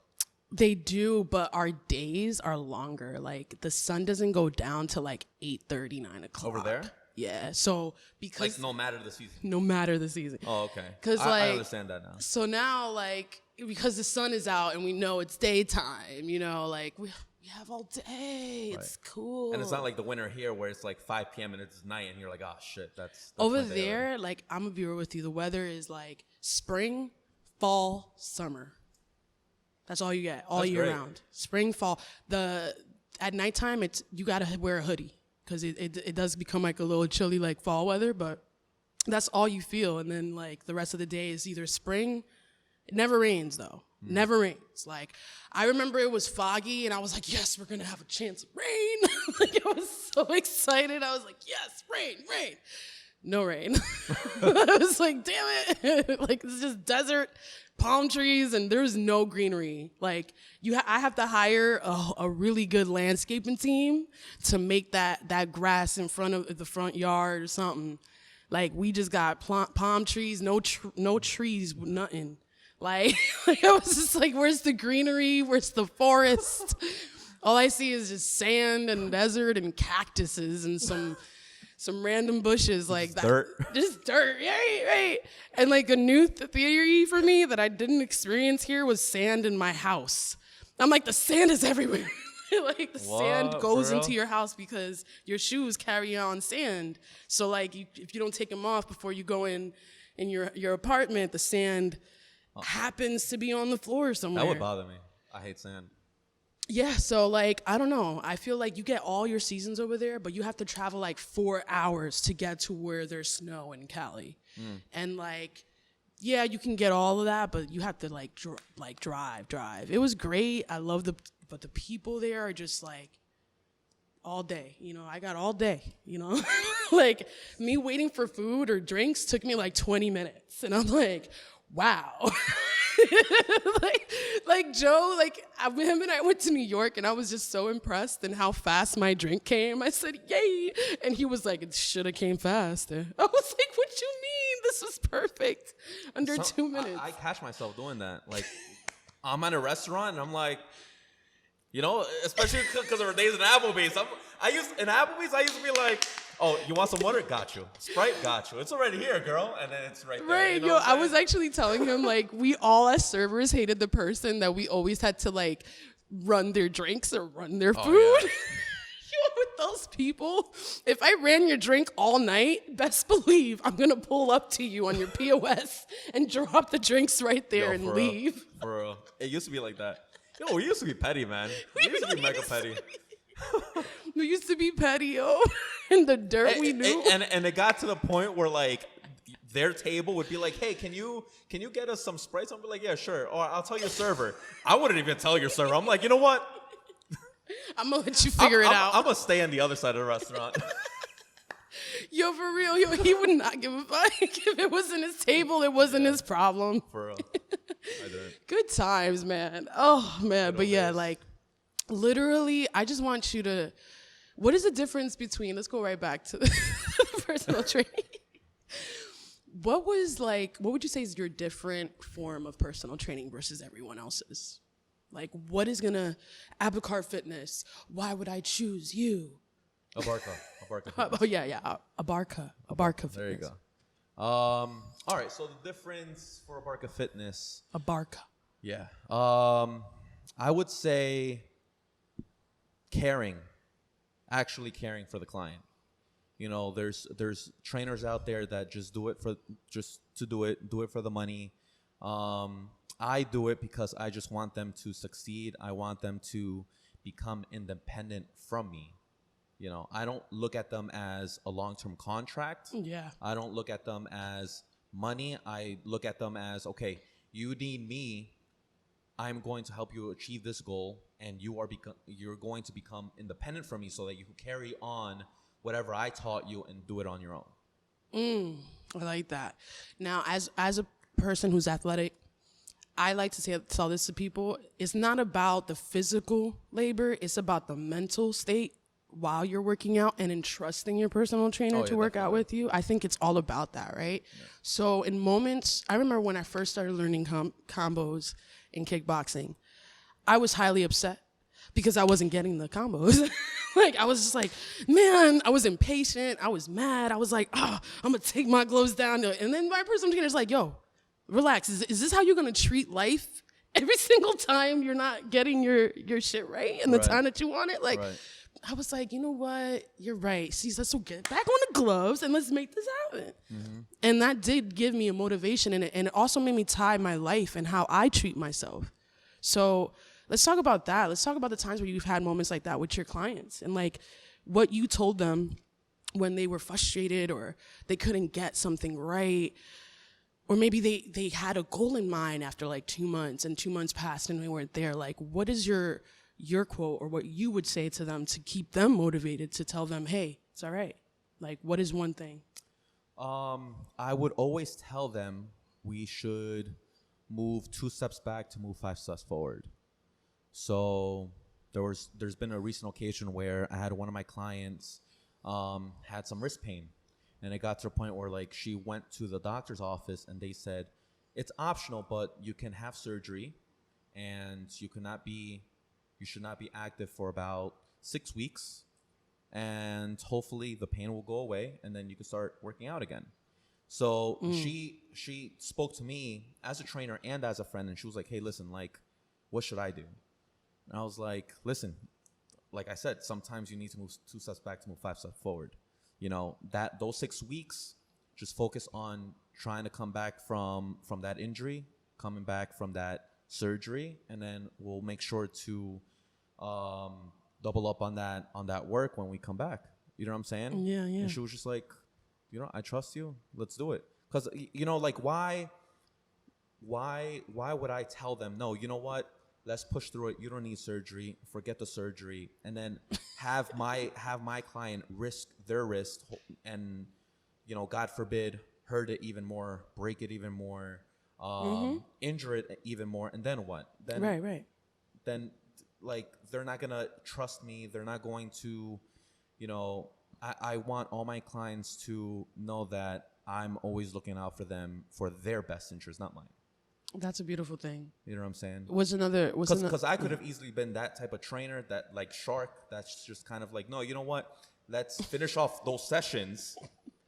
They do, but our days are longer. Like, the sun doesn't go down till like 8:30, 9 o'clock. Over there? Yeah. So, because Like no matter the season. no matter the season. Oh, okay. 'Cause, I like, understand that now. So now, like, because the sun is out and we know it's daytime, you know, like, we have all day. It's cool. And it's not like the winter here where it's like 5 p.m. and it's night and you're like, oh shit, that's over my day there, already. like, I'm gonna be real with you. The weather is like spring, fall, summer. That's all you get all That's year great. round. Spring, fall. At nighttime, it's you gotta wear a hoodie because it does become like a little chilly like fall weather, but that's all you feel. And then like the rest of the day is either spring. It never rains though. Never rains. Like, I remember it was foggy and I was like, yes, we're gonna have a chance of rain. Like, I was so excited. I was like, yes, rain. No rain. I was like, damn it. Like, it's just desert, palm trees, and there's no greenery. Like, I have to hire a really good landscaping team to make that grass in front of the front yard or something. Like, we just got palm trees, no trees, nothing. Like I was just like, where's the greenery? Where's the forest? All I see is just sand and desert and cactuses and some random bushes like that. Dirt. Just dirt, right. And like a new theory for me that I didn't experience here was sand in my house. I'm like, the sand is everywhere. Like the sand goes into your house because your shoes carry on sand. So like if you don't take them off before you go in your apartment, the sand happens to be on the floor somewhere. That would bother me. I hate sand. Yeah, so like, I don't know. I feel like you get all your seasons over there, but you have to travel like 4 hours to get to where there's snow in Cali. And like, yeah, you can get all of that, but you have to like drive. It was great. I love but the people there are just like all day. You know, I got all day, you know? Like, me waiting for food or drinks took me like 20 minutes. And I'm like, wow. like Joe, like him and I went to New York and I was just so impressed in how fast my drink came. I said, yay. And he was like, it should have came faster. I was like, what you mean? This was perfect. Under 2 minutes. I catch myself doing that. Like, I'm at a restaurant and I'm like, you know, especially because of our days in Applebee's. I used to be like, oh, you want some water? Got you. Sprite? Got you. It's already here, girl. And then it's right there. Right, You know yo, what I'm I saying? was actually telling him, like, we all as servers hated the person that we always had to, like, run their drinks or run their food. Yeah. Yo, with those people, if I ran your drink all night, best believe I'm going to pull up to you on your POS and drop the drinks right there Yo, and for leave. For real. It used to be like that. Yo, we used to be petty, man. We used to be mega petty. We used to be petty, yo. In the dirt we knew. And it got to the point where like their table would be like, hey, can you get us some Sprites? I'll be like, yeah, sure. Or I'll tell your server. I wouldn't even tell your server. I'm like, you know what? I'm gonna let you figure it out. I'm gonna stay on the other side of the restaurant. Yo, for real, yo, he would not give a fuck. If it wasn't his table, it wasn't his problem. For real. I didn't. Good times, man. Oh, man. But yeah, like, literally, I just want you to, what is the difference between, let's go right back to the personal training. What would you say is your different form of personal training versus everyone else's? Like, what is gonna, Abarca Fitness, why would I choose you? Abarca. Oh, yeah. Abarca Fitness. There you go. All right, so the difference for Abarca Fitness. Abarca. Yeah. I would say actually caring for the client. You know, there's trainers out there that just do it do it for the money. I do it because I just want them to succeed. I want them to become independent from me. You know, I don't look at them as a long-term contract. Yeah. I don't look at them as money. I look at them as, okay, you need me. I'm going to help you achieve this goal, and you're going to become independent from me so that you can carry on whatever I taught you and do it on your own. I like that. Now, as a person who's athletic, I like to tell this to people. It's not about the physical labor. It's about the mental state while you're working out and entrusting your personal trainer to work out with you. I think it's all about that, right? Yeah. So in moments, I remember when I first started learning combos in kickboxing, I was highly upset because I wasn't getting the combos. Like, I was just like, man, I was impatient. I was mad. I was like, I'm going to take my gloves down. And then my personal trainer's like, yo, relax. Is this how you're going to treat life every single time you're not getting your shit right in the time that you want it? Like, I was like, you know what? You're right. See, let's get back on the gloves and let's make this happen. Mm-hmm. And that did give me a motivation in it. And it also made me tie my life and how I treat myself. So let's talk about that. Let's talk about the times where you've had moments like that with your clients and like what you told them when they were frustrated or they couldn't get something right. Or maybe they had a goal in mind after like 2 months and 2 months passed and they weren't there. Like, what is your quote or what you would say to them to keep them motivated to tell them, hey, it's all right? Like, what is one thing? I would always tell them we should move 2 steps back to move 5 steps forward. So there's been a recent occasion where I had one of my clients had some wrist pain, and it got to a point where like she went to the doctor's office and they said it's optional, but you can have surgery and you should not be active for about 6 weeks, and hopefully the pain will go away and then you can start working out again. So she spoke to me as a trainer and as a friend, and she was like, hey, listen, like, what should I do? And I was like, listen, like I said, sometimes you need to move 2 steps back to move 5 steps forward. You know, those 6 weeks, just focus on trying to come back from that injury, coming back from that surgery, and then we'll make sure to double up on that work when we come back. You know what I'm saying? Yeah. And she was just like, you know, I trust you. Let's do it. Because, you know, like, why would I tell them, no, you know what? Let's push through it. You don't need surgery. Forget the surgery. And then have my client risk their wrist and, you know, God forbid, hurt it even more, break it even more, injure it even more. And then what? Then, right. Then, like, they're not going to trust me. They're not going to, you know, I want all my clients to know that I'm always looking out for them for their best interest, not mine. That's a beautiful thing. You know what I'm saying? Because I could have easily been that type of trainer, that like shark, that's just kind of like, no, you know what? Let's finish off those sessions.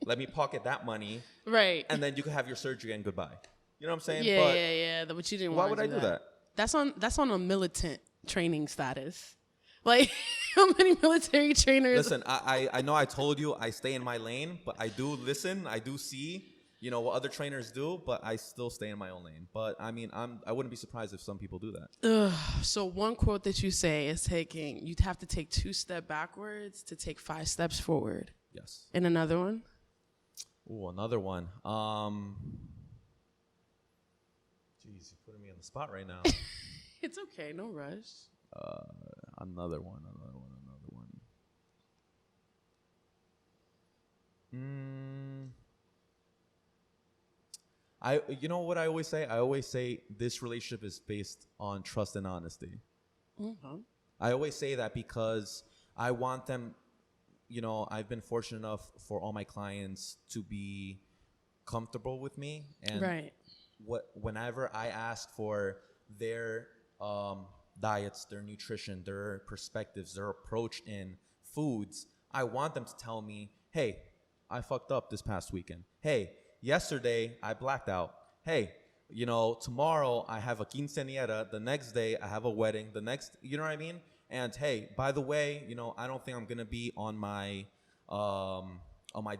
Let me pocket that money. Right. And then you can have your surgery and goodbye. You know what I'm saying? Yeah. But you didn't. Why would I do that? That's on a militant training status. Like, how many military trainers? Listen, I know I told you I stay in my lane, but I do listen. I do see. you know, what other trainers do, but I still stay in my own lane. But I mean, I wouldn't be surprised if some people do that. So one quote that you say is you'd have to take 2 steps backwards to take 5 steps forward. Yes. And another one? Ooh, another one. Jeez, you're putting me on the spot right now. It's okay, no rush. Another one. You know what I always say? I always say this relationship is based on trust and honesty. Mm-hmm. I always say that because I want them, you know, I've been fortunate enough for all my clients to be comfortable with me. And right. Whenever I ask for their diets, their nutrition, their perspectives, their approach in foods, I want them to tell me, hey, I fucked up this past weekend. Hey, yesterday I blacked out. Hey, you know, tomorrow I have a quinceañera. The next day I have a wedding. You know what I mean? And hey, by the way, you know, I don't think I'm gonna be on my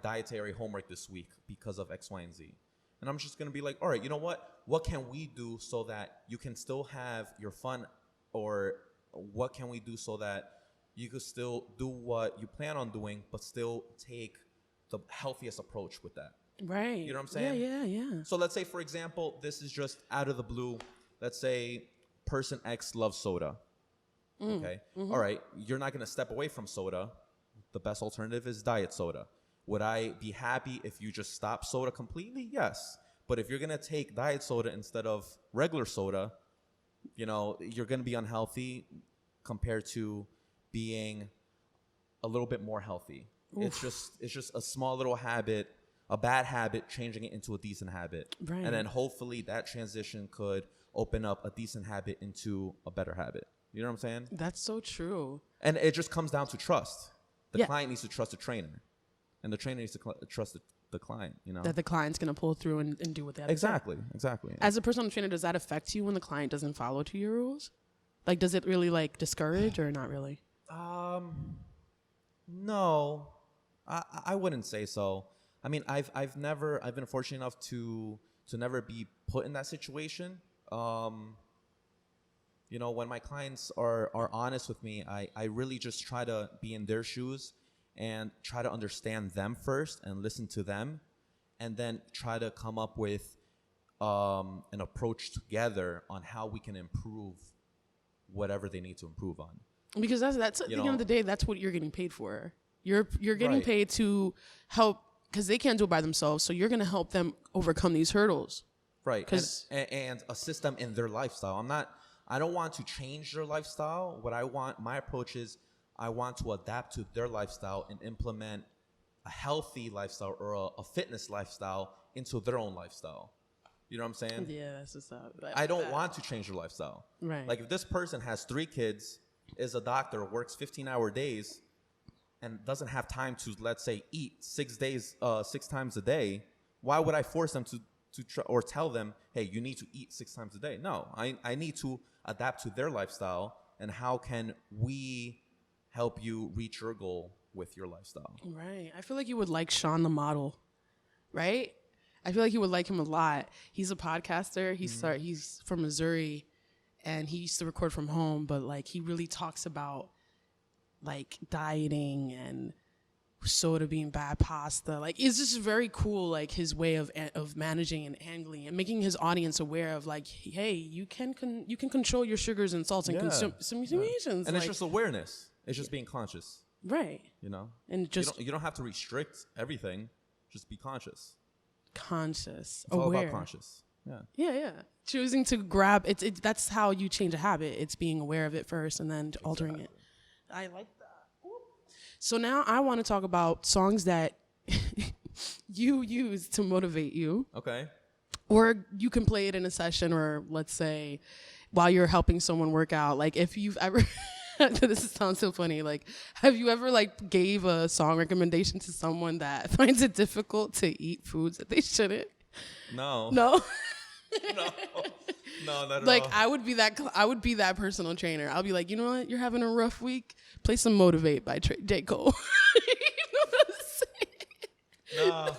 dietary homework this week because of X, Y, and Z. And I'm just gonna be like, all right, you know what? What can we do so that you can still have your fun, or what can we do so that you could still do what you plan on doing, but still take the healthiest approach with that? Right. You know what I'm saying? Yeah. So let's say, for example, this is just out of the blue. Let's say person X loves soda. Okay. Mm-hmm. All right. You're not going to step away from soda. The best alternative is diet soda. Would I be happy if you just stop soda completely? Yes. But if you're going to take diet soda instead of regular soda, you know, you're going to be unhealthy compared to being a little bit more healthy. Oof. It's just a small little habit, a bad habit, changing it into a decent habit. Right. And then hopefully that transition could open up a decent habit into a better habit. You know what I'm saying? That's so true. And it just comes down to trust. The client needs to trust the trainer, and the trainer needs to trust the client, you know? That the client's going to pull through and do what they have to Exactly. As a personal trainer, does that affect you when the client doesn't follow to your rules? Like, does it really, like, discourage or not really? No. I wouldn't say so. I mean, I've been fortunate enough to never be put in that situation. You know, when my clients are honest with me, I really just try to be in their shoes and try to understand them first and listen to them, and then try to come up with an approach together on how we can improve whatever they need to improve on. Because that's at the end of the day, that's what you're getting paid for. You're getting paid to help, because they can't do it by themselves. So you're going to help them overcome these hurdles. Right. And assist them in their lifestyle. I don't want to change their lifestyle. My approach is I want to adapt to their lifestyle and implement a healthy lifestyle or a fitness lifestyle into their own lifestyle. You know what I'm saying? Yeah, that's just I don't want to change their lifestyle. Right. Like if this person has 3 kids, is a doctor, works 15-hour days, and doesn't have time to, let's say, eat 6 times a day, why would I force them to try, or tell them, hey, you need to eat 6 times a day? No, I need to adapt to their lifestyle, and how can we help you reach your goal with your lifestyle? Right. I feel like you would like Sean the model, right? I feel like you would like him a lot. He's a podcaster. He's from Missouri, and he used to record from home, but like he really talks about like dieting and soda being bad pasta. Like it's just very cool, like his way of managing and angling and making his audience aware of like, hey, you can control your sugars and salts and consume some emotions. And it's just awareness. It's just being conscious. Right. You know? And just you don't have to restrict everything. Just be conscious. It's aware. All about conscious. Yeah. Choosing to grab it. That's how you change a habit. It's being aware of it first and then altering it. I like that. Ooh. So now I want to talk about songs that you use to motivate you. Okay. Or you can play it in a session, or let's say while you're helping someone work out. Like if you've ever, this sounds so funny. Like, have you ever like gave a song recommendation to someone that finds it difficult to eat foods that they shouldn't? No. No, not at all. Like I would be that personal trainer. I'll be like, you know what? You're having a rough week. Play some Motivate by J. Cole. You know what I'm saying? No.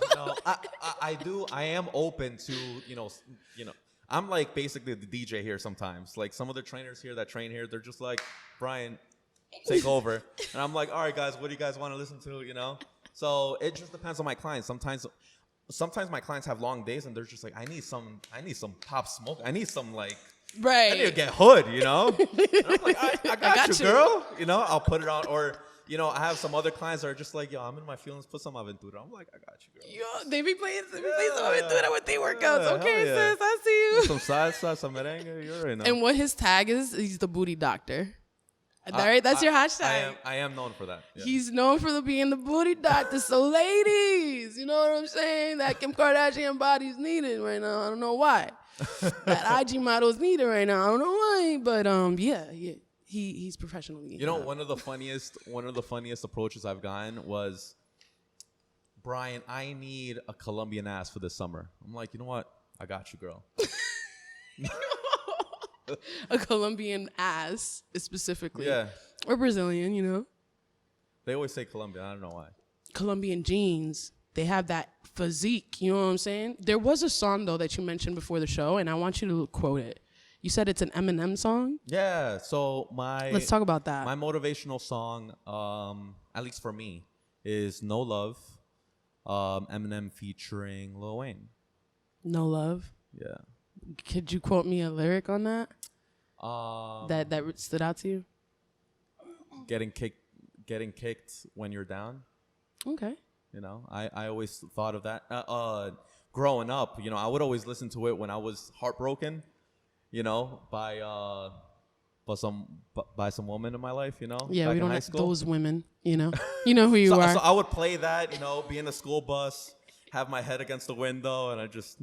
I do. I am open to I'm like basically the DJ here sometimes. Like some of the trainers here that train here, they're just like, Brian, take over. And I'm like, all right, guys, what do you guys want to listen to? So it just depends on my clients. Sometimes my clients have long days and they're just like, I need some pop smoke. I need some I need to get hood. And I'm like, I got you, girl. I'll put it on. Or I have some other clients that are just like, yo, I'm in my feelings. Put some Aventura. I'm like, I got you, girl. Yo, they be playing some Aventura with their workouts. Okay, sis, I see you. Some salsa, some merengue. You already know. And what his tag is, he's the booty doctor. All right, that's your hashtag. I am known for that. Yeah. He's known for being the booty doctor. So ladies, you know what I'm saying? That Kim Kardashian body's needed right now. I don't know why. That IG model's needed right now. I don't know why, but yeah. He's professionally. One of the funniest approaches I've gotten was, Brian, I need a Colombian ass for this summer. I'm like, you know what? I got you, girl. A Colombian ass specifically. Yeah. Or Brazilian, They always say Colombian. I don't know why. Colombian jeans. They have that physique. You know what I'm saying? There was a song, though, that you mentioned before the show, and I want you to quote it. You said it's an Eminem song? Yeah. So let's talk about that. My motivational song, at least for me, is No Love, Eminem featuring Lil Wayne. No Love? Yeah. Could you quote me a lyric on that? That stood out to you? Getting kicked when you're down. Okay. I always thought of that. Growing up, I would always listen to it when I was heartbroken, by some woman in my life, Yeah, we don't have school. those women, You know who you are. So I would play that, be in the school bus, have my head against the window, and I just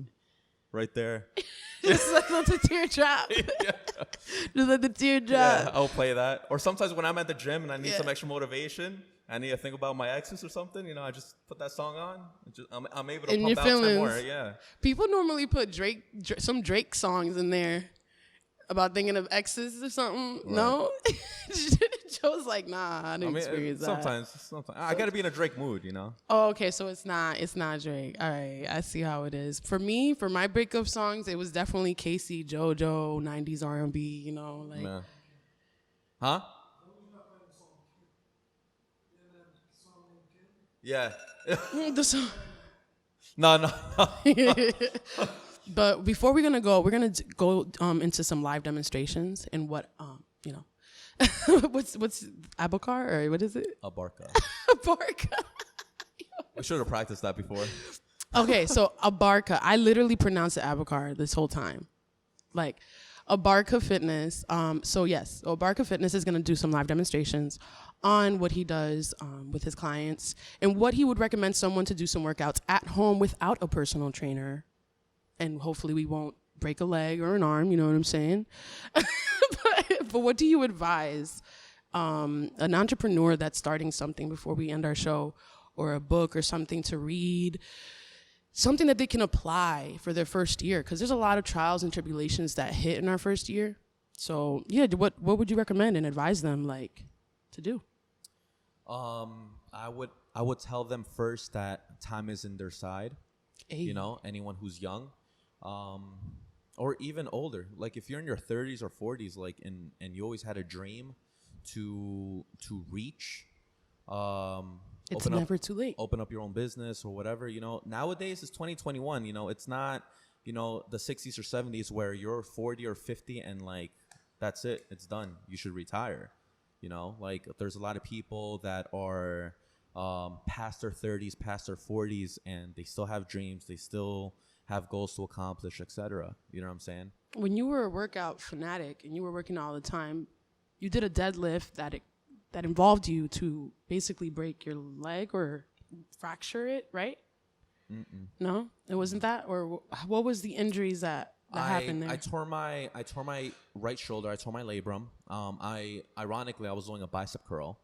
right there. Just let the tear drop. Yeah. Just let the tear drop. Yeah, I'll play that. Or sometimes when I'm at the gym and I need some extra motivation, I need to think about my exes or something, I just put that song on. I'm able to in pump your out feelings. 10 more. Yeah. People normally put some Drake songs in there about thinking of exes or something. Right. No? Joe's like, nah, I didn't experience that. Sometimes. I got to be in a Drake mood, Oh, okay, so it's not Drake. All right, I see how it is. For me, for my breakup songs, it was definitely Casey, JoJo, 90s R&B, Yeah. Huh? Yeah. The song. No. But before we're gonna go into some live demonstrations and what what's Abarca or what is it? Abarca. Abarca. We should have practiced that before. Okay, so Abarca. I literally pronounced it Abarca this whole time. Like Abarca Fitness. So Abarca Fitness is gonna do some live demonstrations on what he does with his clients and what he would recommend someone to do some workouts at home without a personal trainer. And hopefully we won't break a leg or an arm, you know what I'm saying? But what do you advise an entrepreneur that's starting something before we end our show, or a book or something to read, something that they can apply for their first year? Because there's a lot of trials and tribulations that hit in our first year. So, yeah, what would you recommend and advise them, to do? I would tell them first that time is in their side. Hey. Anyone who's young. Or even older, like if you're in your 30s or 40s, and you always had a dream to reach, it's never too late. Open up your own business or whatever. Nowadays it's 2021. It's not the 60s or 70s where you're 40 or 50 and that's it, it's done. You should retire. There's a lot of people that are past their 30s, past their 40s, and they still have dreams. They still have goals to accomplish, etc. You know what I'm saying? When you were a workout fanatic and you were working all the time, you did a deadlift that involved you to basically break your leg or fracture it, right? Mm-mm. No, it wasn't that. Or what was the injuries that happened there? I tore my right shoulder. I tore my labrum. Ironically, I was doing a bicep curl.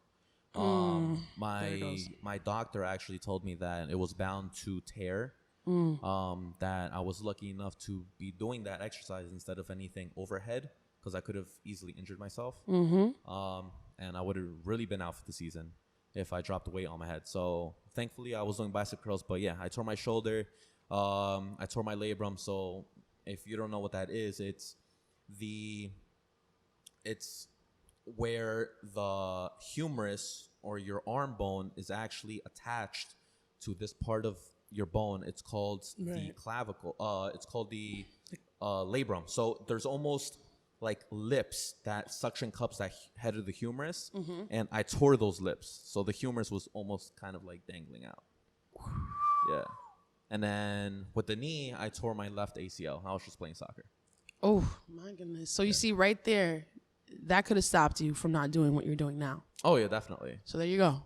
My doctor actually told me that it was bound to tear. That I was lucky enough to be doing that exercise instead of anything overhead, because I could have easily injured myself. And I would have really been out for the season. if I dropped the weight on my head. So thankfully I was doing bicep curls, but yeah, I tore my shoulder. I tore my labrum. So if you don't know what that is, it's where the humerus or your arm bone is actually attached to this part of your bone. It's called the clavicle. It's called the labrum. So there's almost like lips, that suction cups that head of the humerus, and I tore those lips. So the humerus was almost kind of like dangling out. Yeah. And then with the knee, I tore my left ACL. I was just playing soccer. Oh, my goodness. So you see right there, that could have stopped you from not doing what you're doing now. Oh, yeah, definitely. So there you go.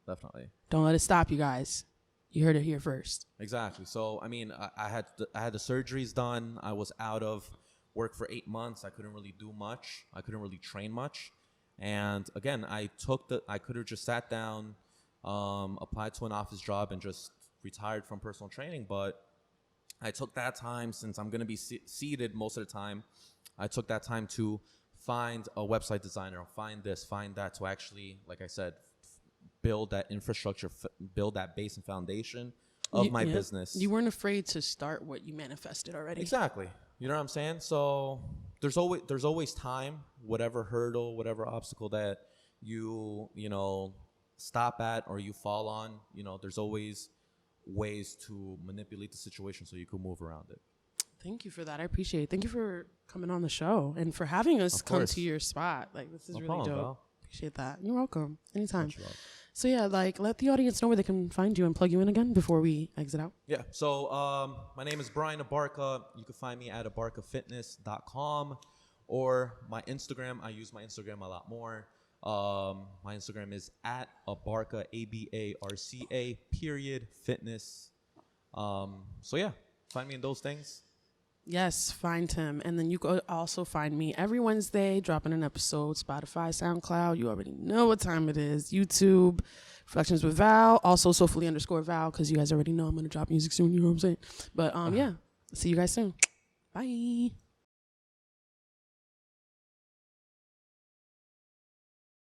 Definitely. Don't let it stop you guys. You heard it here first. Exactly. So, I mean, I had the surgeries done. I was out of work for 8 months. I couldn't really do much. I couldn't really train much. And again, I could have just sat down, applied to an office job and just retired from personal training. But I took that time, since I'm going to be seated most of the time, I took that time to find a website designer, find this, find that, to actually, like I said, build that infrastructure, build that base and foundation of my business. You weren't afraid to start what you manifested already. Exactly. You know what I'm saying? So there's always time, whatever hurdle, whatever obstacle that you stop at or you fall on, there's always ways to manipulate the situation so you can move around it. Thank you for that. I appreciate it. Thank you for coming on the show and for having us come to your spot. Like, this is really dope. Val. Appreciate that. You're welcome. Anytime. So yeah, like, let the audience know where they can find you and plug you in again before we exit out. Yeah. So my name is Brian Abarca. You can find me at abarcafitness.com or my Instagram. I use my Instagram a lot more. My Instagram is at Abarca, ABARCA, _fitness. So yeah, find me in those things. Yes, find him. And then you could also find me every Wednesday, dropping an episode, Spotify, SoundCloud. You already know what time it is. YouTube, Reflections with Val. Also, Sophily_Val, because you guys already know I'm going to drop music soon. You know what I'm saying? But yeah, see you guys soon. Bye.